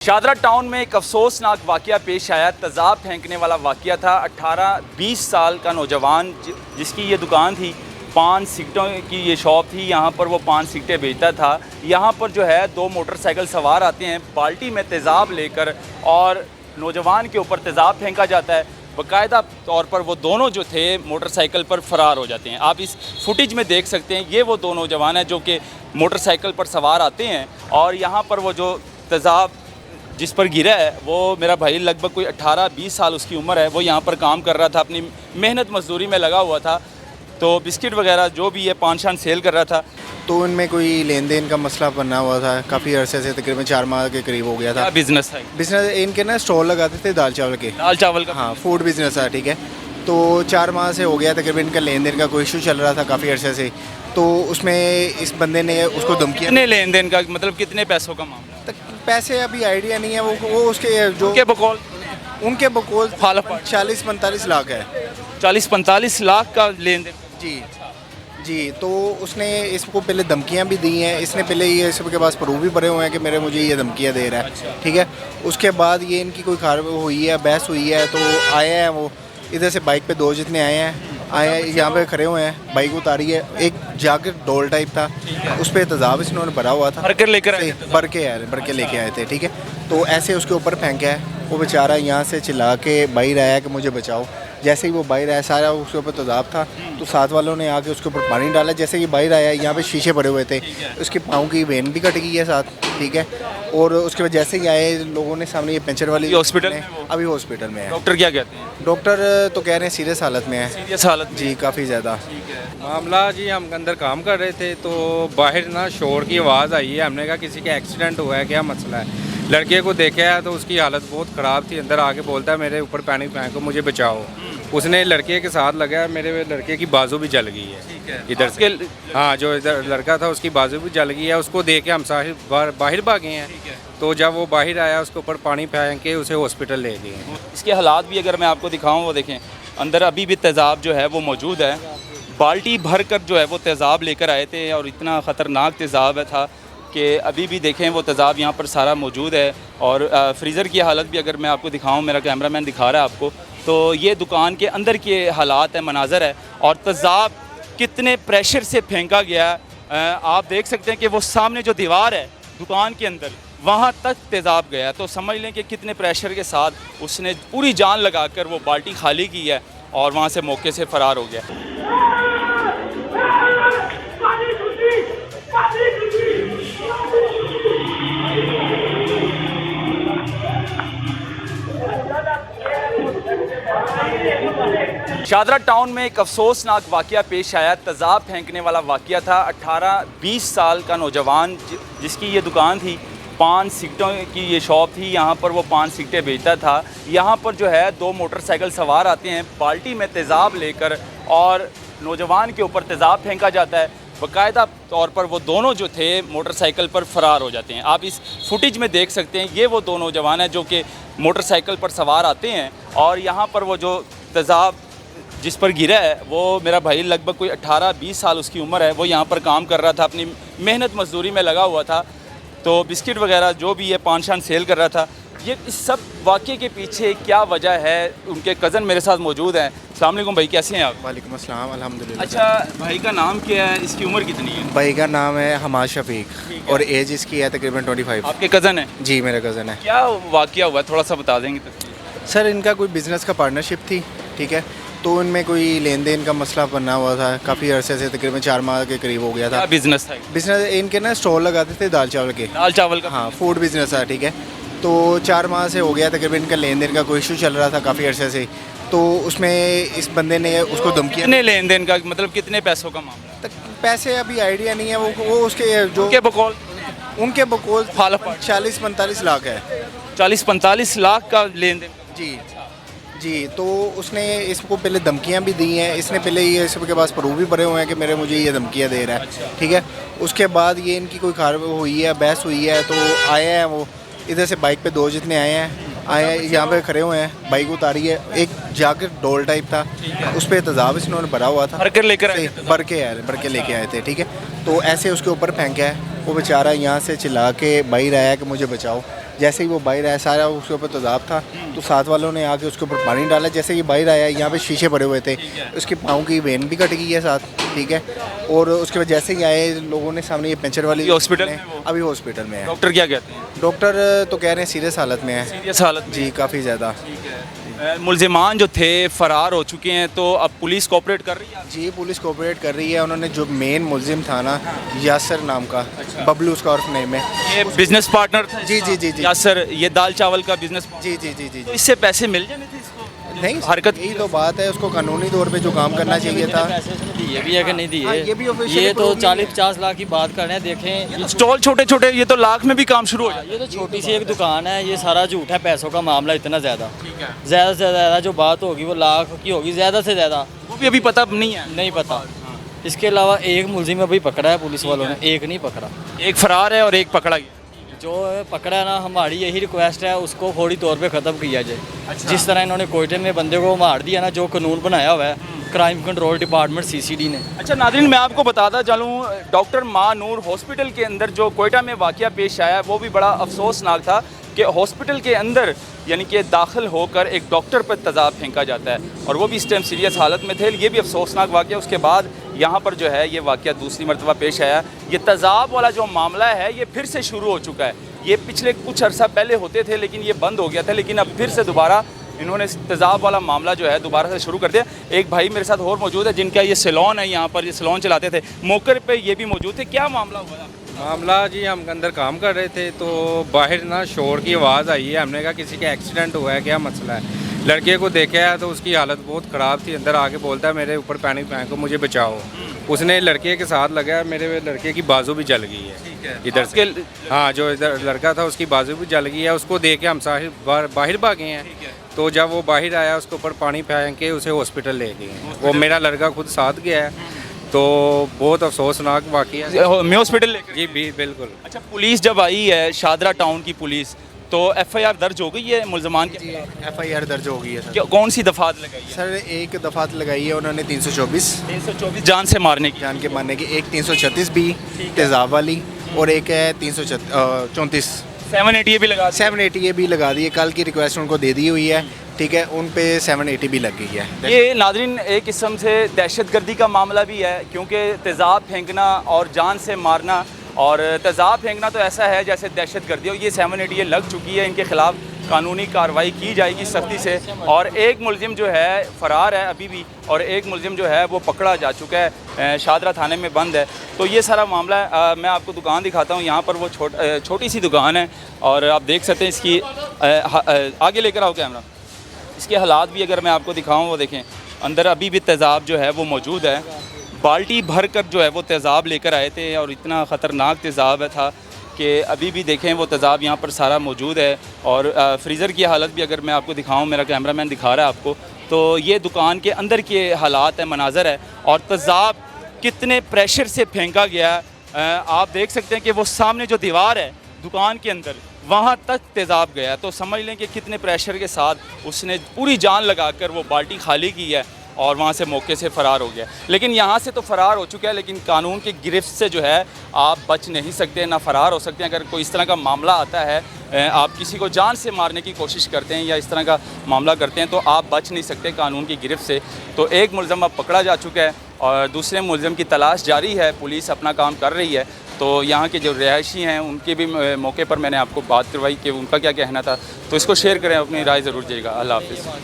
Shahdara town में एक अफसोसनाक वाक़या पेश आया। तेज़ाब फेंकने वाला वाक़या था। 18-20 साल का नौजवान जिसकी ये दुकान थी, पान सिगटों की ये शॉप थी। यहाँ पर वो पान सिगटें बेचता था। यहाँ पर जो है दो मोटरसाइकिल सवार आते हैं बाल्टी में तेज़ाब लेकर और नौजवान के ऊपर तेज़ाब फेंका जाता है। बाकायदा तौर पर वो दोनों जो थे मोटरसाइकिल पर फ़रार हो जाते हैं। आप इस फुटेज में देख सकते हैं, ये वो दो नौजवान हैं जो कि मोटरसाइकिल पर सवार आते हैं और यहाँ पर वो जो तेज़ाब जिस पर गिरा है वो मेरा भाई लगभग कोई 18-20 साल उसकी उम्र है। वो यहाँ पर काम कर रहा था, अपनी मेहनत मजदूरी में लगा हुआ था, तो बिस्किट वगैरह जो भी है पान शान सेल कर रहा था। तो इनमें कोई लेन देन का मसला बना हुआ था काफ़ी अरसे से, तकरीबन 4 माह के करीब हो गया था। क्या बिजनेस है? बिजनेस इनके ना स्टॉल लगाते थे दाल चावल के। दाल चावल का? हाँ, फूड बिजनेस है, ठीक है। तो 4 माह से हो गया तकरीबन इनका लेन देन का कोई इशू चल रहा था काफ़ी अरसे से। तो उसमें इस बंदे ने उसको धमकियाँ। कितने लेन देन का, मतलब कितने पैसों का मामला? पैसे अभी आइडिया नहीं है, वो उसके जो उनके बकौल 40-45 लाख है। 40-45 लाख का लेन देन? जी जी। तो उसने इसको पहले धमकियां भी दी हैं। इसने पहले ये सबके पास प्रूफ भी भरे हुए हैं कि मुझे ये धमकियां दे रहा है, ठीक है। उसके बाद ये इनकी कोई खार हुई है, बहस हुई है, तो आए हैं वो इधर से बाइक पे दो जितने आए हैं यहाँ पे खड़े हुए हैं। बाइक उतारी है, एक जाकर डोल टाइप था, उस पर तेज़ाब इन्होंने भरा हुआ था, भर के लेके आए थे, ठीक है। तो ऐसे उसके ऊपर फेंका है। वो बेचारा यहाँ से चिल्ला के बाहर आया कि मुझे बचाओ। जैसे ही वो बाहर आया, सारा उसके ऊपर तेज़ाब था, तो साथ वालों ने आके उसके ऊपर पानी डाला। जैसे ही बाहर आया, यहाँ पे शीशे पड़े हुए थे, उसके पाँव की वेन भी कट गई है साथ, ठीक है। और उसके बाद जैसे ही आए लोगों ने सामने, ये पंचर वाली हॉस्पिटल में, अभी हॉस्पिटल में है। डॉक्टर क्या कहते हैं? डॉक्टर तो कह रहे हैं सीरियस हालत में है। सीरियस हालत? जी, काफ़ी ज़्यादा। मामला जी, हम अंदर काम कर रहे थे तो बाहर ना शोर की आवाज़ आई है। हमने कहा किसी का एक्सीडेंट हुआ है, क्या मसला है। लड़के को देखा है तो उसकी हालत बहुत ख़राब थी। अंदर आके बोलता है मेरे ऊपर पानी फेंको, मुझे बचाओ। उसने लड़के के साथ लगा, मेरे लड़के की बाजू भी जल गई है इधर से। हाँ, जो इधर लड़का था उसकी बाजू भी जल गई है। उसको देख के हम साहिब बाहर भागे हैं। तो जब वो बाहर आया, उसके ऊपर पानी फेंक के उसे हॉस्पिटल ले गए। इसके हालात भी अगर मैं आपको दिखाऊं, वो देखें अंदर अभी भी तेज़ाब जो है वो मौजूद है। बाल्टी भर कर जो है वो तेज़ाब लेकर आए थे और इतना ख़तरनाक तेज़ाब था कि अभी भी देखें वो तेज़ाब यहाँ पर सारा मौजूद है। और फ्रीज़र की हालत भी अगर मैं आपको दिखाऊं, मेरा कैमरामैन दिखा रहा है आपको, तो ये दुकान के अंदर के हालात है, मनाजर है। और तेज़ाब कितने प्रेशर से फेंका गया है, आप देख सकते हैं कि वो सामने जो दीवार है दुकान के अंदर, वहाँ तक तेज़ाब गया। तो समझ लें कि कितने प्रेशर के साथ उसने पूरी जान लगाकर वो बाल्टी खाली की है और वहाँ से मौके से फ़रार हो गया। शादरा टाउन में एक अफसोसनाक वाक़या पेश आया। तेज़ाब फेंकने वाला वाक़या था। 18-20 साल का नौजवान जिसकी ये दुकान थी, पान सिगटों की ये शॉप थी। यहाँ पर वो पान सिगटें बेचता था। यहाँ पर जो है दो मोटरसाइकिल सवार आते हैं बाल्टी में तेज़ाब लेकर और नौजवान के ऊपर तेज़ाब फेंका जाता है। बाकायदा तौर पर वो दोनों जो थे मोटरसाइकिल पर फ़रार हो जाते हैं। आप इस फुटेज में देख सकते हैं, ये वो दो नौजवान हैं जो कि मोटरसाइकिल पर सवार आते हैं और यहाँ पर वो जो तेज़ाब जिस पर गिरा है वो मेरा भाई लगभग कोई 18-20 साल उसकी उम्र है। वो यहाँ पर काम कर रहा था, अपनी मेहनत मजदूरी में लगा हुआ था, तो बिस्किट वगैरह जो भी है पान शान सेल कर रहा था। ये इस सब वाक़े के पीछे क्या वजह है, उनके कज़न मेरे साथ मौजूद हैं। अस्सलाम वालेकुम भाई, कैसे हैं आप? वालेकुम अस्सलाम, अल्हम्दुलिल्लाह। अच्छा, भाई का नाम क्या है, इसकी उम्र कितनी है? भाई का नाम है हमाद शफीक और एज इसकी है तकरीबन 25। आपके कज़न है? जी, मेरा कज़न है। क्या वाक़या हुआ, थोड़ा सा बता देंगे तो? सर, इनका कोई बिज़नेस का पार्टनरशिप थी, ठीक है। तो इनमें कोई लेन देन का मसला बना हुआ था काफ़ी अरसे से, तकरीबन 4 माह के करीब हो गया था। क्या बिजनेस था? बिज़नेस इनके ना स्टॉल लगाते थे दाल चावल के। दाल चावल का? हाँ, फूड बिज़नेस है, ठीक है। तो 4 माह से हो गया तकरीबन इनका लेन देन का कोई इशू चल रहा था काफ़ी अरसे से। तो उसमें इस बंदे ने उसको धमकियाँ। कितने लेन देन का, मतलब कितने पैसों का मामला? पैसे अभी आइडिया नहीं है, वो उसके जो उनके बकौल 40-45 लाख है। 40-45 लाख का लेन देन? जी जी। तो उसने इसको पहले धमकियां भी दी हैं। इसने पहले ये सबके पास प्रूफ भी भरे हुए हैं कि मुझे ये धमकियां दे रहा है, ठीक है। उसके बाद ये इनकी कोई खार हुई है, बहस हुई है, तो आए हैं वो इधर से बाइक पे दो जितने आए हैं यहाँ पे खड़े हुए हैं। बाइक उतारी है, एक जाकर डोल टाइप था, उस पर तेज़ाब इन्होंने भरा हुआ था, भर के लेके आए थे, ठीक है। तो ऐसे उसके ऊपर फेंका है। वो बेचारा यहाँ से चिल्ला के बाहर आया कि मुझे बचाओ। जैसे ही वो बाहर आया सारा उसके ऊपर तेज़ाब था, तो साथ वालों ने आके उसके ऊपर पानी डाला। जैसे ही बाहर आया यहाँ पे शीशे पड़े हुए थे, उसके पाँव की वेन भी कट गई है साथ, ठीक है। और उसके बाद जैसे ही आए लोगों ने सामने ये पंचर वाली हॉस्पिटल में वो? अभी हॉस्पिटल में है। डॉक्टर क्या कहते हैं? डॉक्टर तो कह रहे हैं सीरियस हालत में है सीरियस हालत में? जी, काफ़ी ज़्यादा। मुलजिमान जो थे फरार हो चुके हैं, तो अब पुलिस कोऑपरेट कर रही है? जी, पुलिस कोऑपरेट कर रही है। उन्होंने जो मेन मुलजिम था ना, यासर नाम का, बबलू उसका अर्फ नेम है। ये बिजनेस पार्टनर था जी जी जी जी यासर, ये दाल चावल का बिजनेस। जी जी जी जी तो इससे पैसे मिल जाने थे इसको? नहीं, हरकत यही तो बात है, उसको कानूनी तौर पे जो काम करना चाहिए था। ये भी है कि नहीं हाँ, ये भी दिए, officially ये तो proof नहीं है। 40-50 लाख की बात कर रहे हैं। देखें स्टॉल छोटे छोटे, ये तो लाख में भी काम शुरू हो जाए। ये तो छोटी सी एक दुकान है, ये सारा झूठ है। पैसों का मामला इतना ज़्यादा, ज़्यादा से ज़्यादा जो बात होगी वो लाख की होगी, ज़्यादा से ज़्यादा वो भी अभी पता नहीं है। नहीं पता। इसके अलावा एक मुलजिम अभी पकड़ा है पुलिस वालों ने, एक नहीं पकड़ा। एक फरार है और एक पकड़ा गया। जो पकड़ा है ना, हमारी यही रिक्वेस्ट है उसको फौरी तौर पे ख़त्म किया जाए। जिस तरह इन्होंने कोयटे में बंदे को मार दिया ना, जो कानून बनाया हुआ है क्राइम कंट्रोल डिपार्टमेंट सीसीडी ने। अच्छा नाज़रीन, मैं आपको बताता चलूँ, डॉक्टर मानूर हॉस्पिटल के अंदर जो कोयटा में वाक़या पेश आया वो भी बड़ा अफसोसनाक था कि हॉस्पिटल के अंदर यानी कि दाखिल होकर एक डॉक्टर पर तेज़ाब फेंका जाता है, और वो भी इस टाइम सीरियस हालत में थे। ये भी अफसोसनाक वाक़या। उसके बाद यहाँ पर जो है ये वाक़या दूसरी मरतबा पेश आया। ये तेज़ाब वाला जो मामला है ये फिर से शुरू हो चुका है। ये पिछले कुछ अर्सा पहले होते थे लेकिन ये बंद हो गया था, लेकिन अब फिर से दोबारा इन्होंने तेज़ाब वाला मामला जो है दोबारा से शुरू कर दिया। एक भाई मेरे साथ और मौजूद है जिनका ये सैलून है, यहाँ पर ये सैलून चलाते थे, मौके पे ये भी मौजूद थे। क्या मामला हुआ था? मामला जी, हम अंदर काम कर रहे थे तो बाहर ना शोर की आवाज़ आई है। हमने कहा किसी का एक्सीडेंट हुआ है, क्या मसला है। लड़के को देखा है तो उसकी हालत बहुत ख़राब थी। अंदर आके बोलता है मेरे ऊपर पानी फेंको, मुझे बचाओ। उसने लड़के के साथ लगाया, मेरे लड़के की बाजू भी जल गई है इधर से। हाँ, जो इधर लड़का था उसकी बाजू भी जल गई है। उसको देख के हम बाहर भागे हैं। तो जब वो बाहर आया उसके ऊपर पानी फेंक के उसे हॉस्पिटल ले गए हैं। वो मेरा लड़का खुद साथ गया है। तो बहुत अफसोसनाक वाक़या है। मैं हॉस्पिटल लेकर? जी बिल्कुल। अच्छा, पुलिस जब आई है, शादरा टाउन की पुलिस, तो एफआईआर दर्ज हो गई है मुलजमान के? एफआईआर दर्ज हो गई है सर। कौन सी दफात लगाई है? सर एक दफात लगाई है उन्होंने 324 जान से मारने की। जान के मारने की, एक 336 भी तेज़ाब वाली, और एक है 334 780 भी लगा 780 भी लगा दी है। कल की रिक्वेस्ट उनको दे दी हुई है, ठीक है। उन पे 780 भी लग गई है। ये नाज़रीन एक किस्म से दहशतगर्दी का मामला भी है, क्योंकि तेज़ाब फेंकना और जान से मारना, और तेज़ाब फेंकना तो ऐसा है जैसे दहशतगर्दी हो। ये 780 लग चुकी है, इनके ख़िलाफ़ कानूनी कार्रवाई की जाएगी सख्ती से। और एक मुलजिम जो है फ़रार है अभी भी, और एक मुलजिम जो है वो पकड़ा जा चुका है, शादरा थाने में बंद है। तो ये सारा मामला है। मैं आपको दुकान दिखाता हूँ। यहाँ पर वो छोटी सी दुकान है, और आप देख सकते हैं इसकी आगे लेकर आओ कैमरा। इसके हालात भी अगर मैं आपको दिखाऊं, वो देखें अंदर अभी भी तेज़ाब जो है वो मौजूद है। बाल्टी भर कर जो है वो तेज़ाब लेकर आए थे, और इतना ख़तरनाक तेज़ाब था कि अभी भी देखें वो तेज़ाब यहाँ पर सारा मौजूद है। और फ्रीज़र की हालत भी अगर मैं आपको दिखाऊं, मेरा कैमरामैन दिखा रहा है आपको, तो ये दुकान के अंदर के हालात है, मनाजर है, और तेज़ाब कितने प्रेशर से फेंका गया। आप देख सकते हैं कि वो सामने जो दीवार है दुकान के अंदर, वहाँ तक तेज़ाब गया। तो समझ लें कि कितने प्रेशर के साथ उसने पूरी जान लगाकर वो बाल्टी खाली की है, और वहाँ से मौके से फ़रार हो गया। लेकिन यहाँ से तो फ़रार हो चुका है, लेकिन कानून की गिरफ्त से जो है आप बच नहीं सकते, ना फ़रार हो सकते हैं। अगर कोई इस तरह का मामला आता है, आप किसी को जान से मारने की कोशिश करते हैं या इस तरह का मामला करते हैं, तो आप बच नहीं सकते कानून की गिरफ्त से। तो एक मुलज़म अब पकड़ा जा चुका है, और दूसरे मुलज़म की तलाश जारी है। पुलिस अपना काम कर रही है। तो यहाँ के जो रिहायशी हैं उनके भी मौके पर मैंने आपको बात करवाई कि उनका क्या कहना था। तो इसको शेयर करें, अपनी राय ज़रूर दीजिएगा। अल्लाह हाफ़िज़।